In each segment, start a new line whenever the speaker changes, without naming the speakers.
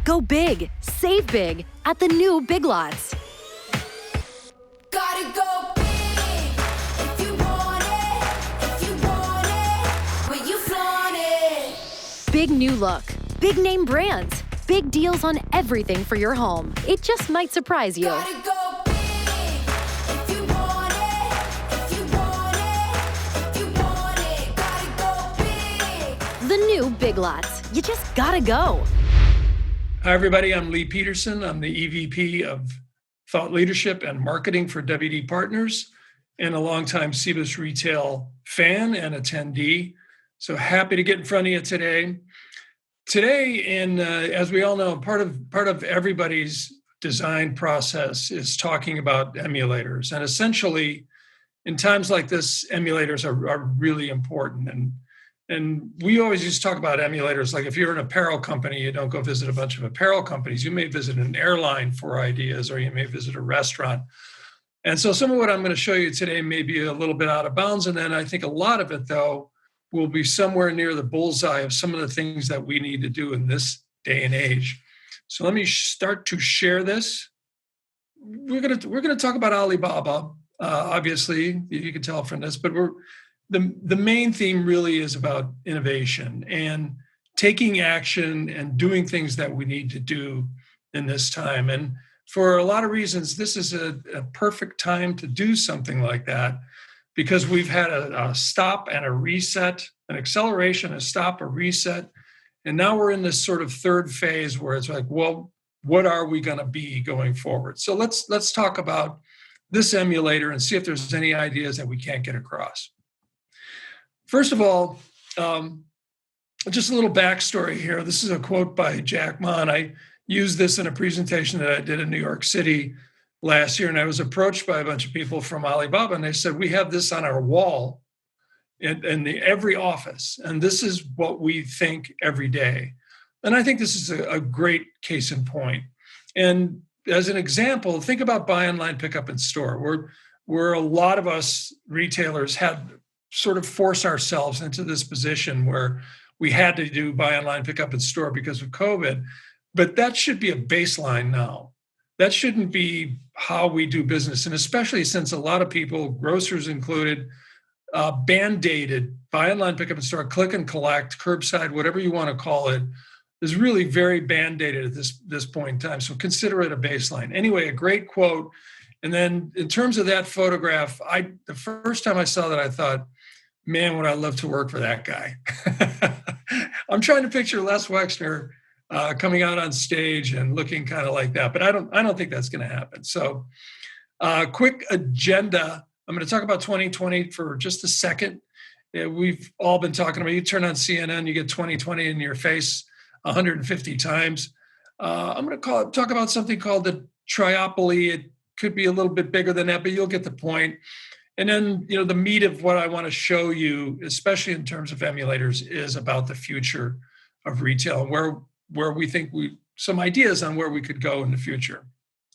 Go big, save big at the new Big Lots.
Gotta go big if you want it, will you flaunt it?
Big new look, big name brands, big deals on everything for your home. It just might surprise you.
Gotta go big if you want it, gotta go big.
The new Big Lots. You just gotta go.
Hi, everybody. I'm Lee Peterson. I'm the EVP of Thought Leadership and Marketing for WD Partners and a longtime CBUS retail fan and attendee. So happy to get in front of you today. As we all know, part of everybody's design process is talking about emulators. And essentially, in times like this, emulators are really important. And we always used to talk about emulators. Like if you're an apparel company, you don't go visit a bunch of apparel companies. You may visit an airline for ideas, or you may visit a restaurant. And so some of what I'm going to show you today may be a little bit out of bounds. And then I think a lot of it, though, will be somewhere near the bullseye of some of the things that we need to do in this day and age. So let me start to share this. We're going to talk about Alibaba, obviously, you can tell from this, but the main theme really is about innovation and taking action and doing things that we need to do in this time. And for a lot of reasons, this is a perfect time to do something like that, because we've had a stop and a reset, an acceleration, a stop, a reset. And now we're in this sort of third phase where it's like, well, what are we going to be going forward? So let's talk about this emulator and see if there's any ideas that we can't get across. First of all, just a little backstory here. This is a quote by Jack Ma. I used this in a presentation that I did in New York City last year, and I was approached by a bunch of people from Alibaba, and they said, we have this on our wall in every office, and this is what we think every day. And I think this is a great case in point. And as an example, think about buy online, pick up in store, where a lot of us retailers had sort of force ourselves into this position where we had to do buy online, pick up in store because of COVID. But that should be a baseline now. That shouldn't be how we do business. And especially since a lot of people, grocers included, band-aided buy online, pick up in store, click and collect, curbside, whatever you want to call it, is really very band-aided at this point in time. So consider it a baseline. Anyway, a great quote. And then in terms of that photograph, the first time I saw that, I thought, man, would I love to work for that guy. I'm trying to picture Les Wexner coming out on stage and looking kind of like that, but I don't think that's going to happen. So quick agenda. I'm going to talk about 2020 for just a second. We've all been talking about, you turn on CNN, you get 2020 in your face 150 times. I'm going to talk about something called the triopoly. It could be a little bit bigger than that, but you'll get the point. And then, the meat of what I want to show you, especially in terms of emulators, is about the future of retail and where we think some ideas on where we could go in the future.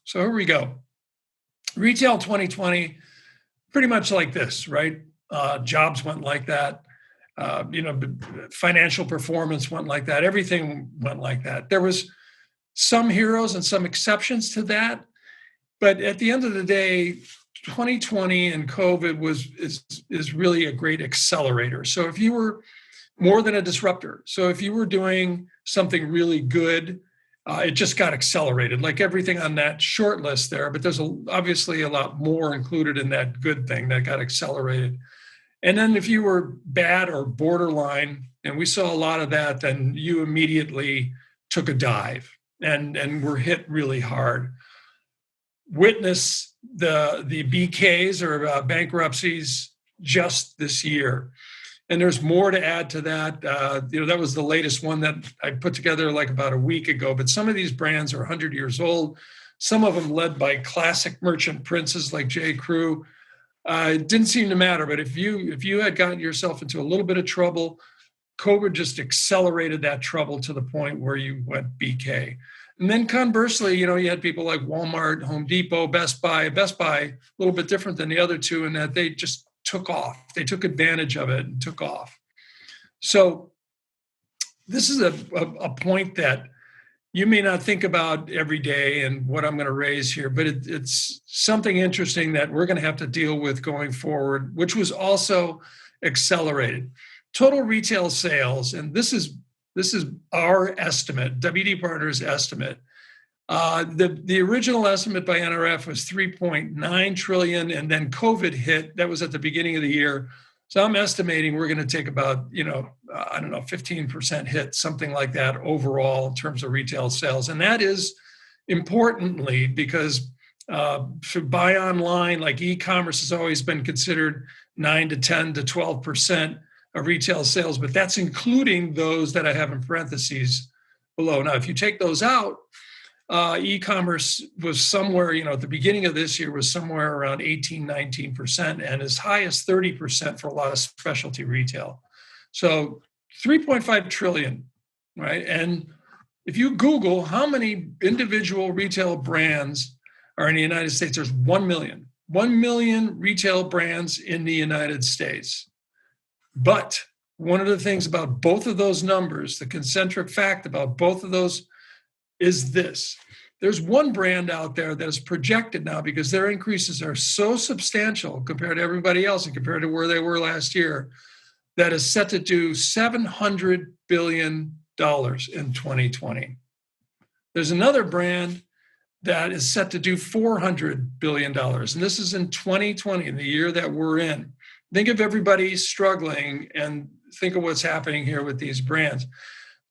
So here we go. Retail 2020, pretty much like this, right? Jobs went like that. Financial performance went like that. Everything went like that. There was some heroes and some exceptions to that. But at the end of the day, 2020 and COVID is really a great accelerator. So if you were more than a disruptor, so if you were doing something really good, it just got accelerated, like everything on that short list there. But there's obviously a lot more included in that good thing that got accelerated. And then if you were bad or borderline, and we saw a lot of that, then you immediately took a dive and were hit really hard. Witness the BKs or bankruptcies just this year. And there's more to add to that. That was the latest one that I put together like about a week ago. But some of these brands are 100 years old. Some of them led by classic merchant princes like J. Crew. It didn't seem to matter. But if you had gotten yourself into a little bit of trouble, COVID just accelerated that trouble to the point where you went BK. And then conversely, you had people like Walmart, Home Depot, Best Buy. Best Buy, a little bit different than the other two in that they just took off. They took advantage of it and took off. So this is a point that you may not think about every day and what I'm going to raise here, but it's something interesting that we're going to have to deal with going forward, which was also accelerated. Total retail sales, and this is our estimate, WD Partners' estimate. The original estimate by NRF was 3.9 trillion, and then COVID hit. That was at the beginning of the year. So I'm estimating we're going to take about, 15% hit, something like that overall in terms of retail sales. And that is importantly because to buy online, like e-commerce has always been considered 9 to 10 to 12% of retail sales, but that's including those that I have in parentheses below. Now, if you take those out, e-commerce was somewhere, at the beginning of this year was somewhere around 18, 19% and as high as 30% for a lot of specialty retail. So 3.5 trillion, right? And if you Google how many individual retail brands are in the United States, there's 1 million. 1 million retail brands in the United States. But one of the things about both of those numbers, the concentric fact about both of those is this. There's one brand out there that is projected now because their increases are so substantial compared to everybody else and compared to where they were last year that is set to do $700 billion in 2020. There's another brand that is set to do $400 billion. And this is in 2020, in the year that we're in. Think of everybody struggling and think of what's happening here with these brands.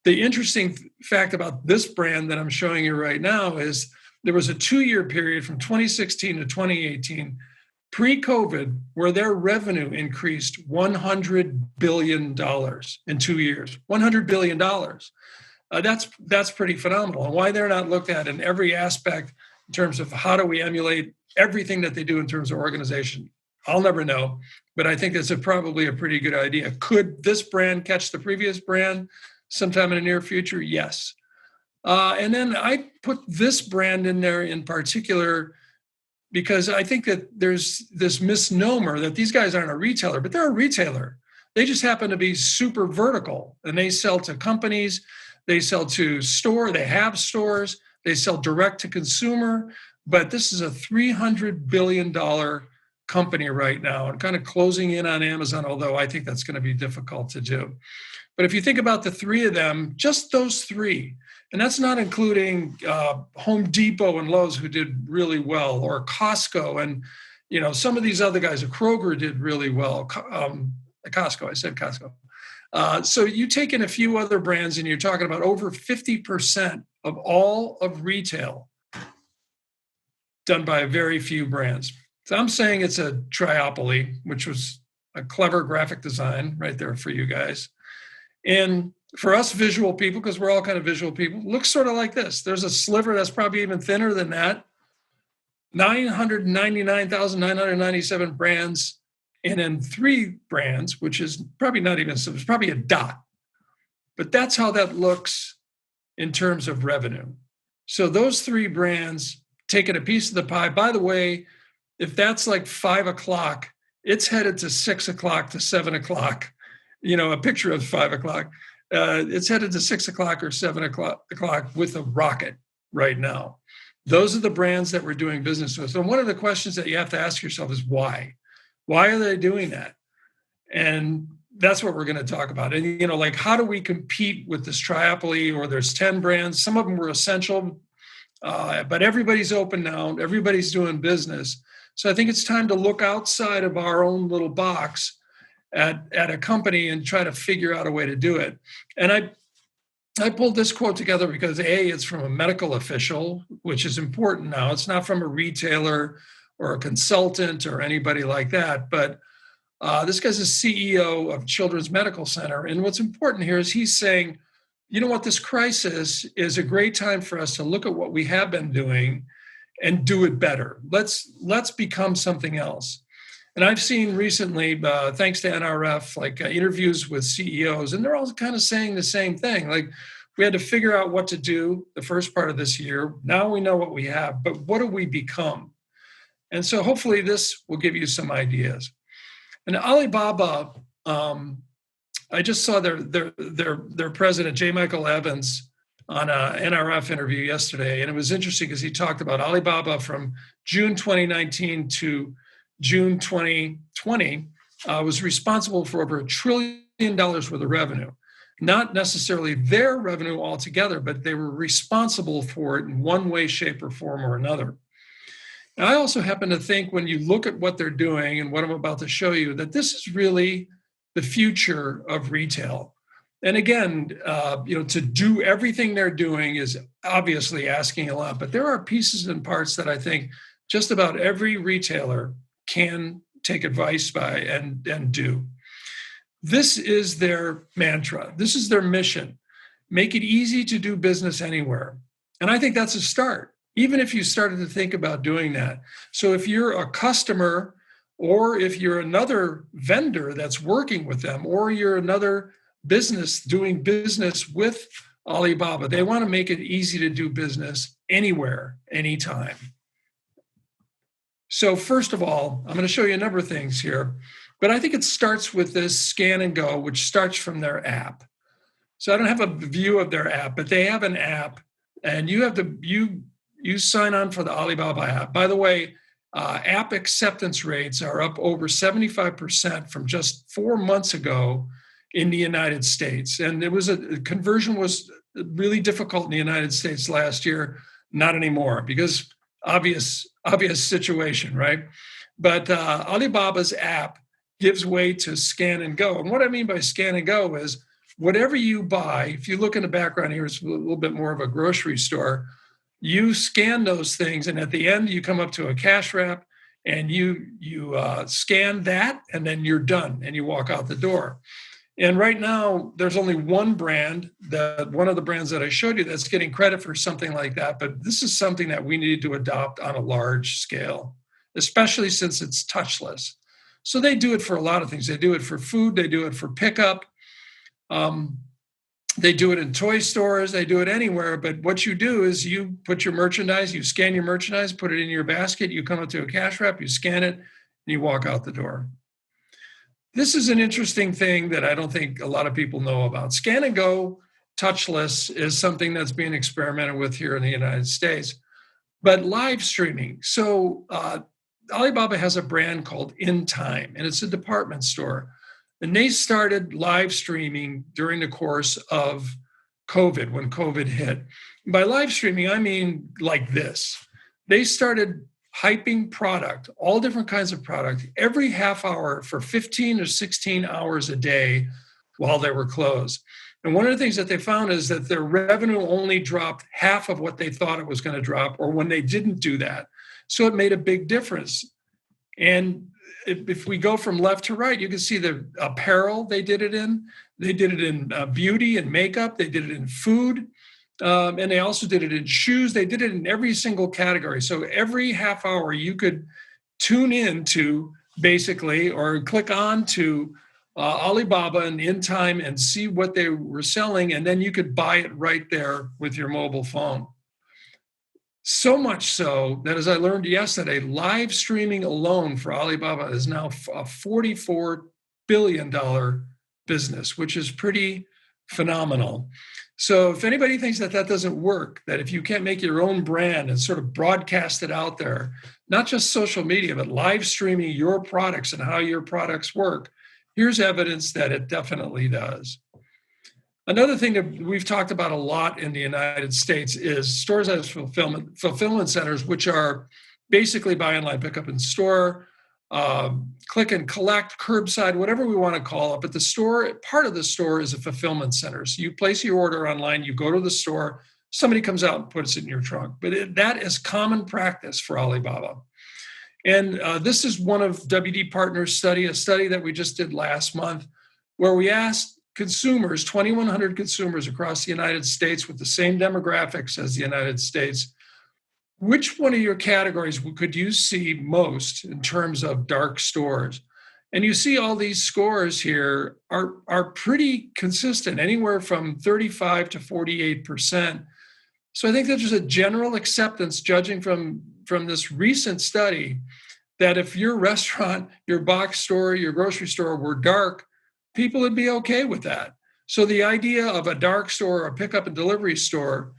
The interesting fact about this brand that I'm showing you right now is there was a 2-year period from 2016 to 2018, pre-COVID, where their revenue increased $100 billion in 2 years. $100 billion. That's pretty phenomenal. And why they're not looked at in every aspect in terms of how do we emulate everything that they do in terms of organization, I'll never know. But I think that's probably a pretty good idea. Could this brand catch the previous brand sometime in the near future? Yes. And then I put this brand in there in particular because I think that there's this misnomer that these guys aren't a retailer, but they're a retailer. They just happen to be super vertical, and they sell to companies, they sell to they have stores, they sell direct to consumer, but this is a $300 billion company right now and kind of closing in on Amazon, although I think that's going to be difficult to do. But if you think about the three of them, just those three, and that's not including Home Depot and Lowe's, who did really well, or Costco, and some of these other guys, Kroger did really well. Costco, I said Costco. So you take in a few other brands, and you're talking about over 50% of all of retail done by a very few brands. So I'm saying it's a triopoly, which was a clever graphic design right there for you guys. And for us visual people, because we're all kind of visual people, looks sort of like this. There's a sliver that's probably even thinner than that. 999,997 brands, and then 3 brands, which is probably not even, so it's probably a dot. But that's how that looks in terms of revenue. So those 3 brands taking a piece of the pie. By the way, if that's like 5 o'clock, it's headed to 6 o'clock to 7 o'clock. A picture of 5 o'clock. It's headed to 6 o'clock or 7 o'clock with a rocket right now. Those are the brands that we're doing business with. So one of the questions that you have to ask yourself is why? Why are they doing that? And that's what we're going to talk about. And, how do we compete with this triopoly, or there's 10 brands? Some of them were essential, but everybody's open now. Everybody's doing business. So I think it's time to look outside of our own little box at a company and try to figure out a way to do it. And I pulled this quote together because it's from a medical official, which is important now. It's not from a retailer or a consultant or anybody like that, but this guy's a CEO of Children's Medical Center. And what's important here is he's saying, this crisis is a great time for us to look at what we have been doing and do it better. Let's become something else. And I've seen recently, thanks to NRF, like interviews with CEOs, and they're all kind of saying the same thing. Like, we had to figure out what to do the first part of this year. Now we know what we have, but what do we become? And so hopefully this will give you some ideas. And Alibaba, I just saw their president, J. Michael Evans, on a NRF interview yesterday, and it was interesting because he talked about Alibaba from June 2019 to June 2020 was responsible for over $1 trillion worth of revenue. Not necessarily their revenue altogether, but they were responsible for it in one way, shape, or form or another. And I also happen to think when you look at what they're doing and what I'm about to show you, that this is really the future of retail. And again, to do everything they're doing is obviously asking a lot, but there are pieces and parts that I think just about every retailer can take advice by and do. This is their mantra. This is their mission. Make it easy to do business anywhere. And I think that's a start, even if you started to think about doing that. So if you're a customer, or if you're another vendor that's working with them, or you're another business doing business with Alibaba, they want to make it easy to do business anywhere, anytime. So first of all, I'm going to show you a number of things here, but I think it starts with this scan and go, which starts from their app. So I don't have a view of their app, but they have an app, and you have to you sign on for the Alibaba app. By the way, app acceptance rates are up over 75% from just 4 months ago in the United States. And conversion was really difficult in the United States last year. Not anymore, because obvious situation, right? But Alibaba's app gives way to scan and go. And what I mean by scan and go is whatever you buy, if you look in the background here, it's a little bit more of a grocery store. You scan those things, and at the end, you come up to a cash wrap, and you scan that, and then you're done, and you walk out the door. And right now, there's only one brand, one of the brands that I showed you, that's getting credit for something like that. But this is something that we need to adopt on a large scale, especially since it's touchless. So they do it for a lot of things. They do it for food. They do it for pickup. They do it in toy stores. They do it anywhere. But what you do is you put your merchandise, you scan your merchandise, put it in your basket, you come up to a cash wrap, you scan it, and you walk out the door. This is an interesting thing that I don't think a lot of people know about. Scan and go touchless is something that's being experimented with here in the United States. But live streaming. So Alibaba has a brand called In Time, and it's a department store. And they started live streaming during the course of COVID, when COVID hit. And by live streaming, I mean like this. They started hyping product, all different kinds of product, every half hour for 15 or 16 hours a day while they were closed. And one of the things that they found is that their revenue only dropped half of what they thought it was going to drop, or when they didn't do that. So it made a big difference. And if we go from left to right, you can see the apparel they did it in. They did it in beauty and makeup. They did it in food. And they also did it in shoes. They did it in every single category. So every half hour you could tune in to basically, or click on to Alibaba and In Time and see what they were selling. And then you could buy it right there with your mobile phone. So much so that, as I learned yesterday, live streaming alone for Alibaba is now a $44 billion business, which is pretty phenomenal. So if anybody thinks that doesn't work, that if you can't make your own brand and sort of broadcast it out there, not just social media, but live streaming your products and how your products work, here's evidence that it definitely does. Another thing that we've talked about a lot in the United States is stores as fulfillment centers, which are basically buy online, pick up in store, click and collect, curbside, whatever we want to call it. But the store, part of the store is a fulfillment center. So you place your order online, you go to the store, somebody comes out and puts it in your trunk. But that is common practice for Alibaba. And this is one of WD Partners' study, a study that we just did last month, where we asked consumers, 2,100 consumers across the United States with the same demographics as the United States, which one of your categories could you see most in terms of dark stores? And you see all these scores here are pretty consistent, anywhere from 35 to 48%. So I think that there's a general acceptance, judging from this recent study, that if your restaurant, your box store, your grocery store were dark, people would be okay with that. So the idea of a dark store, a pickup and delivery store,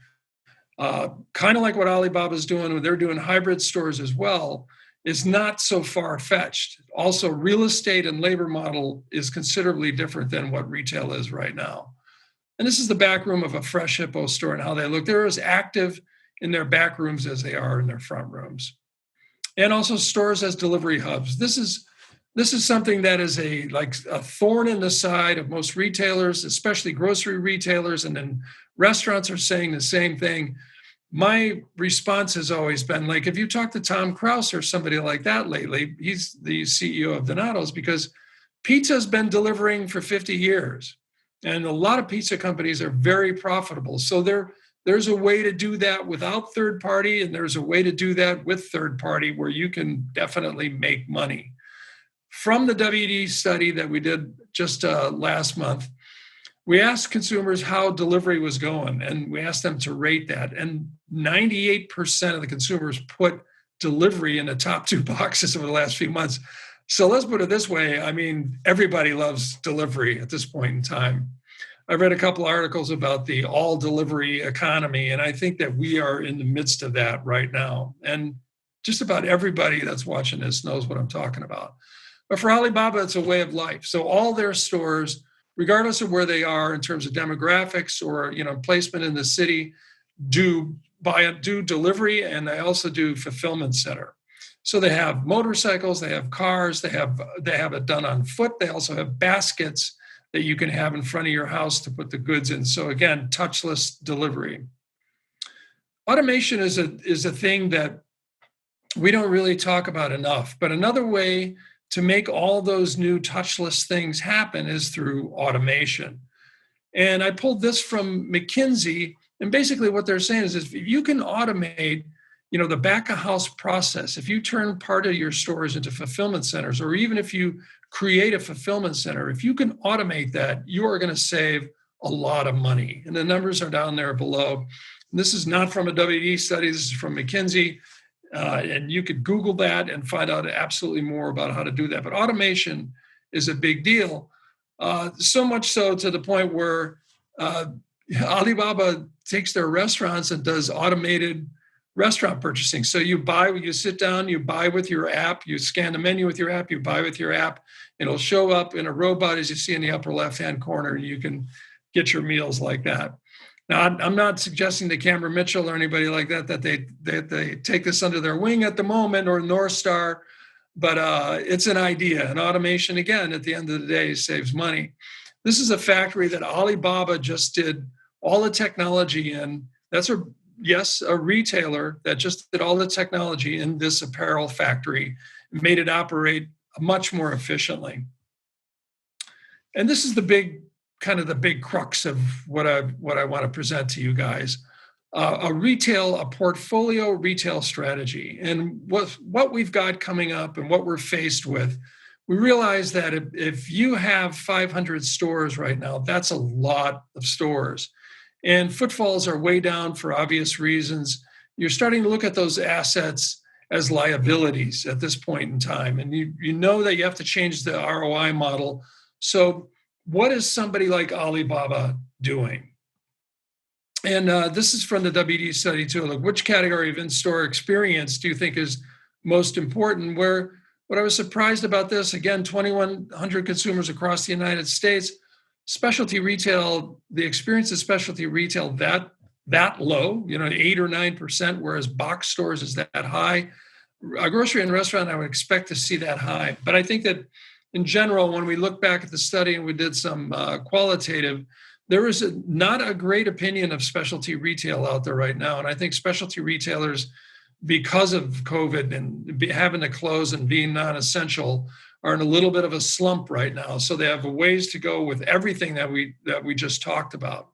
kind of like what Alibaba is doing, when they're doing hybrid stores as well, is not so far-fetched. Also, real estate and labor model is considerably different than what retail is right now. And this is the back room of a Fresh Hippo store and how they look. They're as active in their back rooms as they are in their front rooms. And also stores as delivery hubs. This is something that is like a thorn in the side of most retailers, especially grocery retailers, and then restaurants are saying the same thing. My response has always been, like, if you talk to Tom Kraus or somebody like that lately, he's the CEO of Donato's, because pizza's been delivering for 50 years. And a lot of pizza companies are very profitable. So there's a way to do that without third party, and there's a way to do that with third party where you can definitely make money. From the WD study that we did just last month, we asked consumers how delivery was going, and we asked them to rate that. And 98% of the consumers put delivery in the top two boxes over the last few months. So let's put it this way. I mean, everybody loves delivery at this point in time. I've read a couple articles about the all delivery economy, and I think that we are in the midst of that right now. And just about everybody that's watching this knows what I'm talking about. But for Alibaba, it's a way of life. So all their stores, regardless of where they are in terms of demographics or placement in the city, do delivery, and they also do fulfillment center. So they have motorcycles, they have cars, they have it done on foot. They also have baskets that you can have in front of your house to put the goods in. So again, touchless delivery. Automation is a thing that we don't really talk about enough. But another way to make all those new touchless things happen is through automation. And I pulled this from McKinsey, and basically what they're saying is if you can automate, the back of house process, if you turn part of your stores into fulfillment centers, or even if you create a fulfillment center, if you can automate that, you are going to save a lot of money. And the numbers are down there below. And this is not from a WD study, this is from McKinsey. And you could Google that and find out absolutely more about how to do that. But automation is a big deal, so much so to the point where Alibaba takes their restaurants and does automated restaurant purchasing. So you sit down, you buy with your app, you scan the menu with your app, you buy with your app. It'll show up in a robot, as you see in the upper left-hand corner, and you can get your meals like that. Now, I'm not suggesting to Cameron Mitchell or anybody like that they take this under their wing at the moment, or North Star, but it's an idea. And automation, again, at the end of the day, saves money. This is a factory that Alibaba just did all the technology in. That's a retailer that just did all the technology in this apparel factory, made it operate much more efficiently. And this is the big crux of what I want to present to you guys. A portfolio retail strategy. And what we've got coming up and what we're faced with, we realize that if you have 500 stores right now, that's a lot of stores. And footfalls are way down for obvious reasons. You're starting to look at those assets as liabilities at this point in time. And you know that you have to change the ROI model. So what is somebody like Alibaba doing? And this is from the WD study too. Like, which category of in-store experience do you think is most important? What I was surprised about this, again, 2,100 consumers across the United States, specialty retail, the experience of specialty retail that low, 8 or 9%, whereas box stores is that high. A grocery and restaurant, I would expect to see that high. But I think that in general, when we look back at the study and we did some qualitative, there is not a great opinion of specialty retail out there right now. And I think specialty retailers, because of COVID and having to close and being non-essential, are in a little bit of a slump right now. So they have a ways to go with everything that we just talked about.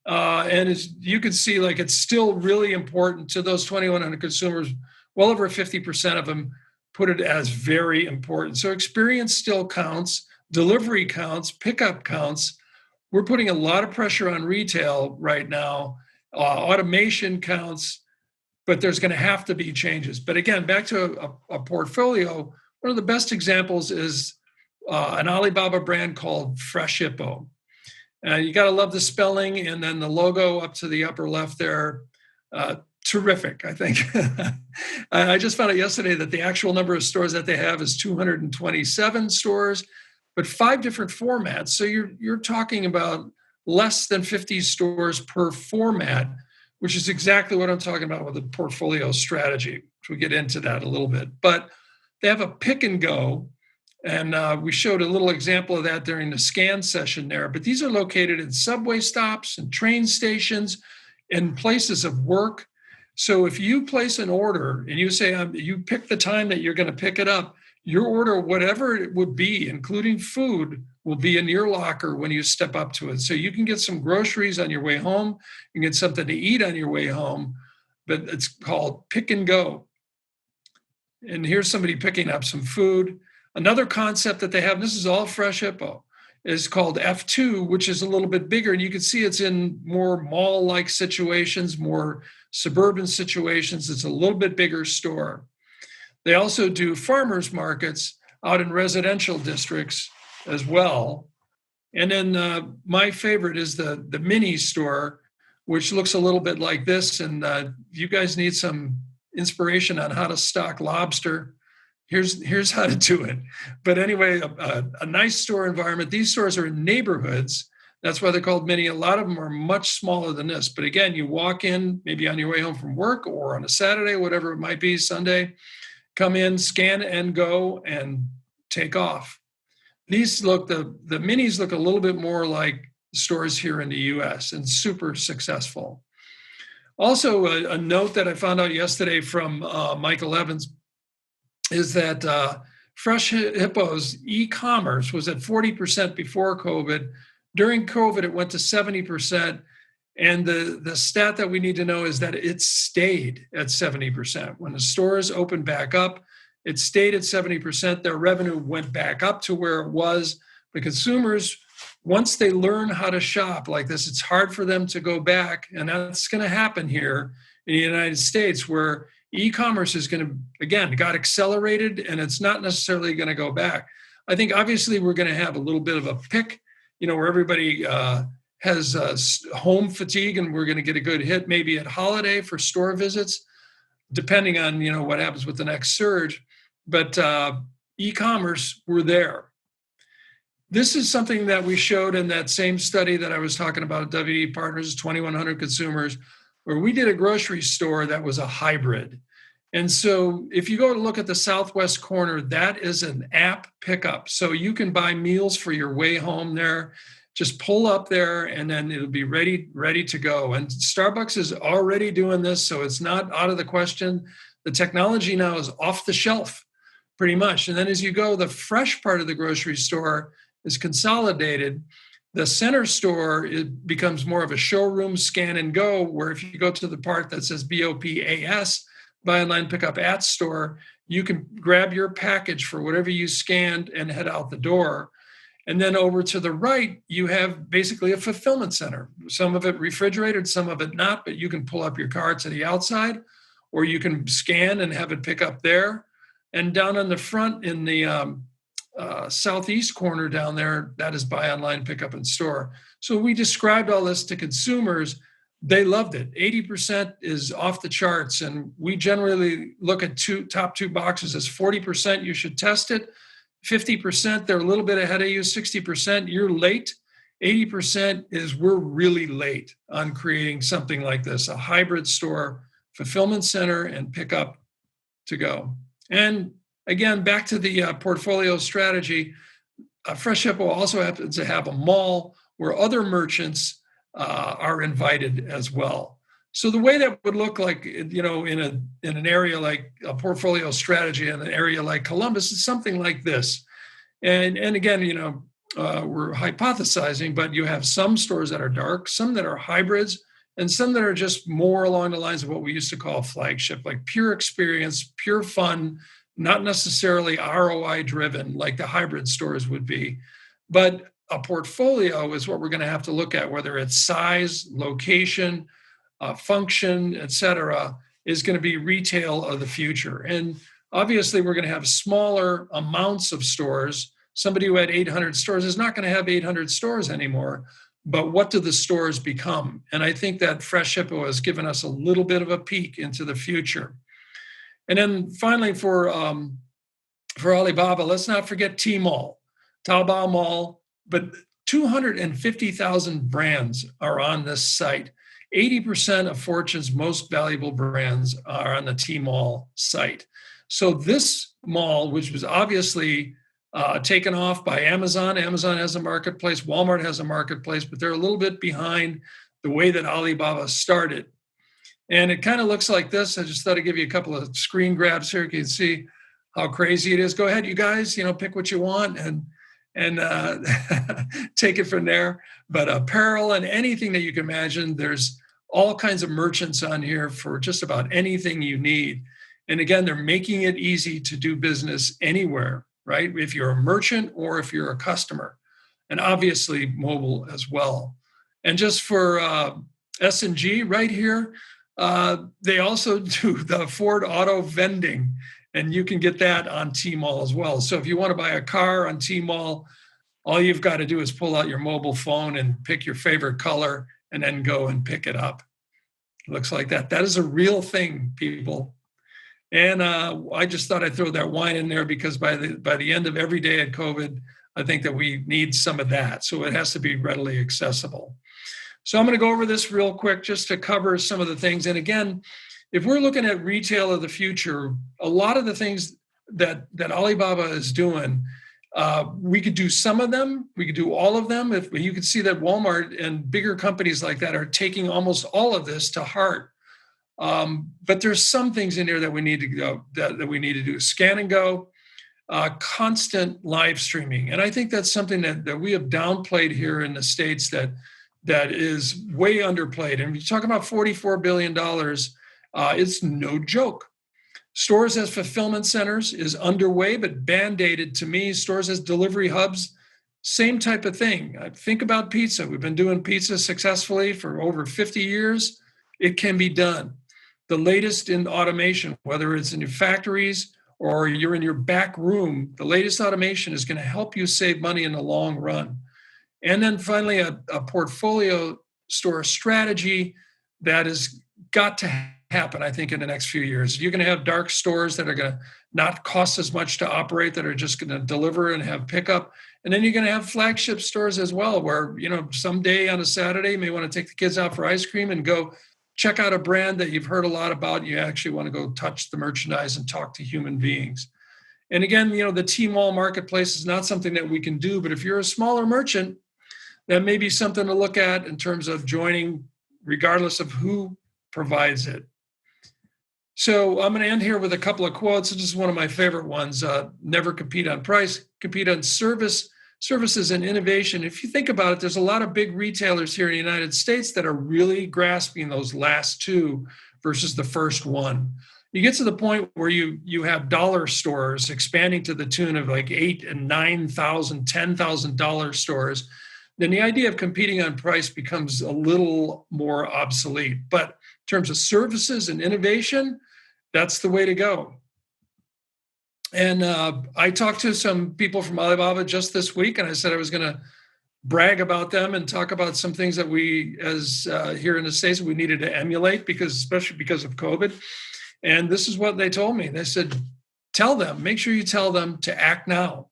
And as you can see, like it's still really important to those 2,100 consumers. Well over 50% of them put it as very important. So experience still counts, delivery counts, pickup counts. We're putting a lot of pressure on retail right now. Automation counts, but there's going to have to be changes. But again, back to a portfolio, one of the best examples is an Alibaba brand called Fresh Hippo. You got to love the spelling, and then the logo up to the upper left there. Terrific, I think. I just found out yesterday that the actual number of stores that they have is 227 stores, but 5 different formats. So you're talking about less than 50 stores per format, which is exactly what I'm talking about with the portfolio strategy, which we'll get into that a little bit. But they have a pick and go, and we showed a little example of that during the scan session there. But these are located in subway stops and train stations and places of work. So if you place an order and you say you pick the time that you're going to pick it up, your order, whatever it would be, including food, will be in your locker when you step up to it. So you can get some groceries on your way home, you can get something to eat on your way home, but it's called pick and go. And here's somebody picking up some food. Another concept that they have, and this is all Fresh Hippo, is called F2, which is a little bit bigger. And you can see it's in more mall-like situations, more suburban situations. It's a little bit bigger store. They also do farmers markets out in residential districts as well. And then my favorite is the mini store, which looks a little bit like this. And you guys need some inspiration on how to stock lobster, here's how to do it. But anyway, a nice store environment. These stores are in neighborhoods. That's why they're called mini. A lot of them are much smaller than this. But again, you walk in maybe on your way home from work or on a Saturday, whatever it might be, Sunday, come in, scan and go, and take off. These look, the minis look a little bit more like stores here in the US and super successful. Also, a note that I found out yesterday from Michael Evans is that Fresh Hippo's e-commerce was at 40% before COVID. During COVID, it went to 70%. And the stat that we need to know is that it stayed at 70%. When the stores opened back up, it stayed at 70%. Their revenue went back up to where it was. The consumers, once they learn how to shop like this, it's hard for them to go back. And that's going to happen here in the United States, where e-commerce is going to, again, got accelerated, and it's not necessarily going to go back. I think obviously we're going to have a little bit of a pick, where everybody has home fatigue, and we're going to get a good hit maybe at holiday for store visits, depending on, what happens with the next surge. But e-commerce, we're there. This is something that we showed in that same study that I was talking about at WD Partners, 2,100 consumers, where we did a grocery store that was a hybrid. And so if you go to look at the southwest corner, that is an app pickup. So you can buy meals for your way home there. Just pull up there, and then it'll be ready to go. And Starbucks is already doing this, so it's not out of the question. The technology now is off the shelf, pretty much. And then as you go, the fresh part of the grocery store is consolidated. The center store, it becomes more of a showroom scan and go, where if you go to the part that says BOPAS, buy online, pick up at store, you can grab your package for whatever you scanned and head out the door. And then over to the right, you have basically a fulfillment center. Some of it refrigerated, some of it not, but you can pull up your cart to the outside, or you can scan and have it pick up there. And down on the front in the southeast corner down there, that is buy online, pick up in store. So we described all this to consumers. They loved it. 80% is off the charts. And we generally look at top two boxes as 40%, you should test it. 50%, they're a little bit ahead of you. 60%, you're late. 80% is we're really late on creating something like this, a hybrid store, fulfillment center, and pick up to go. And again, back to the portfolio strategy, Fresh Hippo also happens to have a mall where other merchants are invited as well. So the way that would look like, in an area like a portfolio strategy in an area like Columbus is something like this. And again, we're hypothesizing, but you have some stores that are dark, some that are hybrids, and some that are just more along the lines of what we used to call flagship, like pure experience, pure fun, not necessarily ROI driven like the hybrid stores would be. But a portfolio is what we're going to have to look at, whether it's size, location, function, et cetera, is going to be retail of the future. And obviously, we're going to have smaller amounts of stores. Somebody who had 800 stores is not going to have 800 stores anymore. But what do the stores become? And I think that Fresh Hippo has given us a little bit of a peek into the future. And then finally, for Alibaba, let's not forget Tmall, Taobao Mall, but 250,000 brands are on this site. 80% of Fortune's most valuable brands are on the Tmall site. So this mall, which was obviously taken off by Amazon. Amazon has a marketplace. Walmart has a marketplace, but they're a little bit behind the way that Alibaba started. And it kind of looks like this. I just thought I'd give you a couple of screen grabs here. You can see how crazy it is. Go ahead, you guys, pick what you want and take it from there. But apparel and anything that you can imagine, there's all kinds of merchants on here for just about anything you need. And again, they're making it easy to do business anywhere, right? If you're a merchant or if you're a customer, and obviously mobile as well. And just for S&G right here, they also do the Ford Auto vending, and you can get that on Tmall as well. So if you want to buy a car on Tmall, all you've got to do is pull out your mobile phone and pick your favorite color and then go and pick it up. Looks like that. That is a real thing, people. And I just thought I'd throw that wine in there because by the end of every day at COVID, I think that we need some of that. So it has to be readily accessible. So I'm going to go over this real quick just to cover some of the things. And again, if we're looking at retail of the future, a lot of the things that Alibaba is doing, we could do some of them. We could do all of them. If you could see that Walmart and bigger companies like that are taking almost all of this to heart. But there's some things in here that we need to go that we need to do. Scan and go, constant live streaming, and I think that's something that we have downplayed here in the States that is way underplayed. And you're talking about $44 billion. It's no joke. Stores as fulfillment centers is underway, but band-aided to me. Stores as delivery hubs, same type of thing. Think about pizza. We've been doing pizza successfully for over 50 years. It can be done. The latest in automation, whether it's in your factories or you're in your back room, the latest automation is going to help you save money in the long run. And then finally, a portfolio store strategy that has got to happen, I think, in the next few years. You're going to have dark stores that are going to not cost as much to operate, that are just going to deliver and have pickup. And then you're going to have flagship stores as well, where, someday on a Saturday, you may want to take the kids out for ice cream and go check out a brand that you've heard a lot about. You actually want to go touch the merchandise and talk to human beings. And again, the Tmall marketplace is not something that we can do, but if you're a smaller merchant, that may be something to look at in terms of joining, regardless of who provides it. So I'm going to end here with a couple of quotes. This is one of my favorite ones. Never compete on price, compete on services and innovation. If you think about it, there's a lot of big retailers here in the United States that are really grasping those last two versus the first one. You get to the point where you have dollar stores expanding to the tune of like $8,000 and $9,000, $10,000 stores. Then the idea of competing on price becomes a little more obsolete. But in terms of services and innovation, that's the way to go. And I talked to some people from Alibaba just this week, and I said I was going to brag about them and talk about some things that we, as here in the States, we needed to emulate, especially because of COVID. And this is what they told me. They said, make sure you tell them to act now.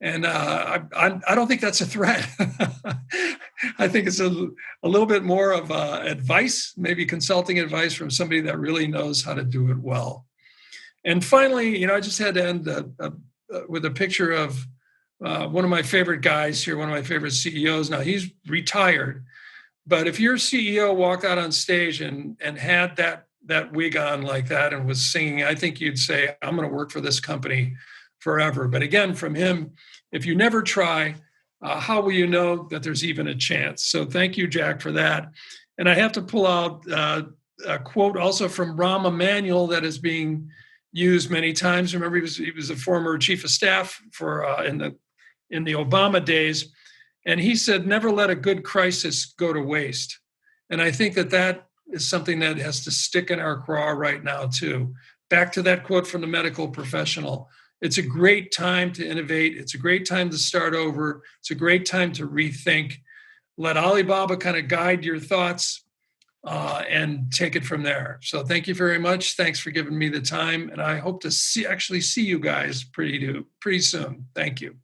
And I don't think that's a threat. I think it's a little bit more of advice, maybe consulting advice from somebody that really knows how to do it well. And finally, I just had to end with a picture of one of my favorite guys here, one of my favorite CEOs. Now, he's retired, but if your CEO walked out on stage and had that wig on like that and was singing, I think you'd say, I'm going to work for this company forever. But again, from him, if you never try, how will you know that there's even a chance? So thank you, Jack, for that. And I have to pull out a quote also from Rahm Emanuel that is being used many times. Remember, he was a former chief of staff for in the Obama days, and he said, "Never let a good crisis go to waste." And I think that is something that has to stick in our craw right now too. Back to that quote from the medical professional. It's a great time to innovate. It's a great time to start over. It's a great time to rethink. Let Alibaba kind of guide your thoughts and take it from there. So thank you very much. Thanks for giving me the time. And I hope to see you guys pretty soon. Thank you.